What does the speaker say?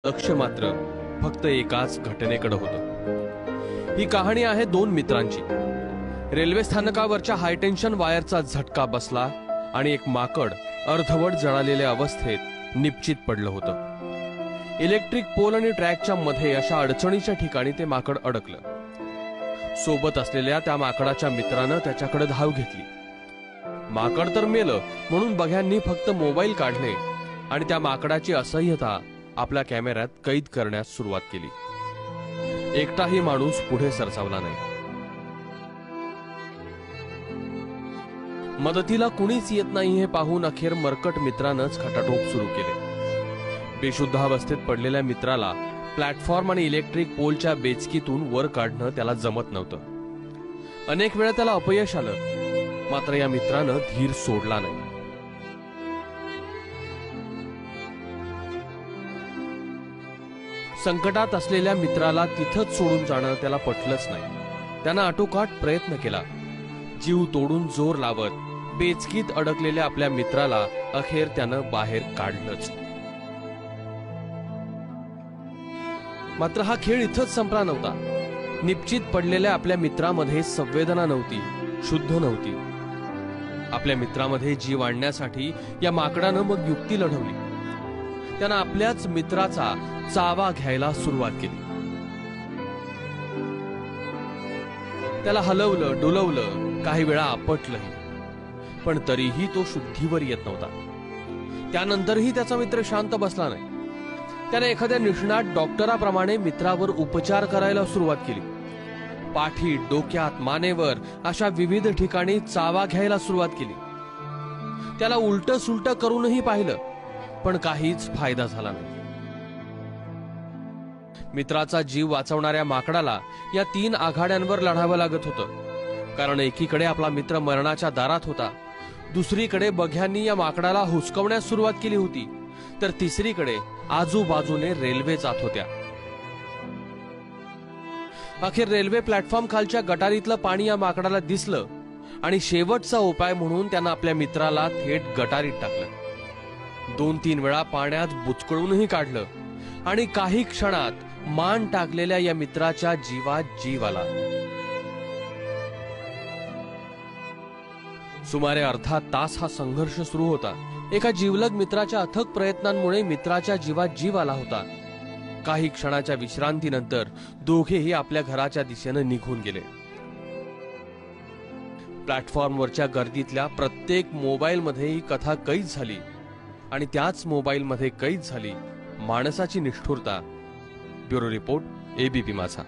लक्ष मात्र फक्त एकाच घटनेकडे होतं। ही कहाणी आहे दोन मित्रांची। रेल्वे स्थानकावरच्या हायटेन्शन वायरचा झटका बसला आणि एक माकड अर्धवट जळालेल्या अवस्थेत निपचित पडलं होतं। इलेक्ट्रिक पोल आणि ट्रॅकच्या मध्ये अशा अडचणीच्या ठिकाणी ते माकड अडकलं। सोबत असलेल्या त्या माकडाच्या मित्रानं त्याच्याकडे धाव घेतली। माकड तर मेलं म्हणून बघ्यांनी फक्त मोबाईल काढले आणि त्या माकडाची असह्यता आपल्या कॅमेऱ्यात कैद करण्यास सुरुवात केली। एकटाही माणूस पुढे सरसावला नाही। मदतीला कुणीच येत नाही हे पाहून अखेर मरकट मित्रानंच खटाटोप सुरू केले। बेशुद्धावस्थेत पडलेल्या मित्राला प्लॅटफॉर्म आणि इलेक्ट्रिक पोलच्या बेचकीतून वर काढणं त्याला जमत नव्हतं। अनेक वेळा त्याला अपयश आलं, मात्र या मित्रानं धीर सोडला नाही। संकटात असलेल्या मित्राला तिथंच सोडून जाणं त्याला पटलंच नाही। त्यानं आटोकाट प्रयत्न केला। जीव तोडून जोर लावत बेचकीत अडकलेल्या आपल्या मित्राला अखेर त्यानं बाहेर काढलंच। मात्र हा खेळ इथंच संपला नव्हता। निपचित पडलेल्या आपल्या मित्रामध्ये संवेदना नव्हती, शुद्ध नव्हती। आपल्या मित्रामध्ये जीव आणण्यासाठी या माकडानं मग युक्ती लढवली। त्यानं आपल्याच मित्राचा चावा घ्यायला सुरुवात केली। त्याला हलवलं, डुलवलं, काही वेळा आपटलंही, पण तरीही तो शुद्धीवर येत नव्हता। त्यानंतरही त्याचा मित्र शांत बसला नाही। त्याने एखाद्या निष्णात डॉक्टराप्रमाणे मित्रावर उपचार करायला सुरुवात केली। पाठीत, डोक्यात, मानेवर अशा विविध ठिकाणी चावा घ्यायला सुरुवात केली। त्याला उलट सुलट करूनही पाहिलं, पण काहीच फायदा झाला नाही। मित्राचा जीव वाचवणाऱ्या माकडाला या 3 आघाड्यांवर लढावं लागत होतं। कारण एकीकडे आपला मित्र मरणाच्या दारात होता, दुसरीकडे बघ्यांनी या माकडाला हुसकवण्यास सुरुवात केली होती, तर तिसरीकडे आजूबाजूने रेल्वे जात होत्या। अखेर रेल्वे प्लॅटफॉर्म खालच्या गटारीतलं पाणी या माकडाला दिसलं आणि शेवटचा उपाय म्हणून त्यानं आपल्या मित्राला थेट गटारीत टाकलं। 2-3 वेळा पाण्यात बुचकळूनही काढलं आणि काही क्षणात मान टाकलेल्या या मित्राच्या जीवात जीव आला। सुमारे अर्धा तास हा संघर्ष सुरू होता। एका जीवलग मित्राच्या अथक प्रयत्नांमुळे मित्राच्या जीवात जीव आला होता। काही क्षणाच्या विश्रांतीनंतर दोघेही आपल्या घराच्या दिशेने निघून गेले। प्लॅटफॉर्मवरच्या गर्दीतल्या प्रत्येक मोबाईलमध्ये ही कथा कैद झाली आणि त्याच मोबाईलमध्ये कैद झाली माणसाची निष्ठुरता। ब्युरो रिपोर्ट, ABP माझा।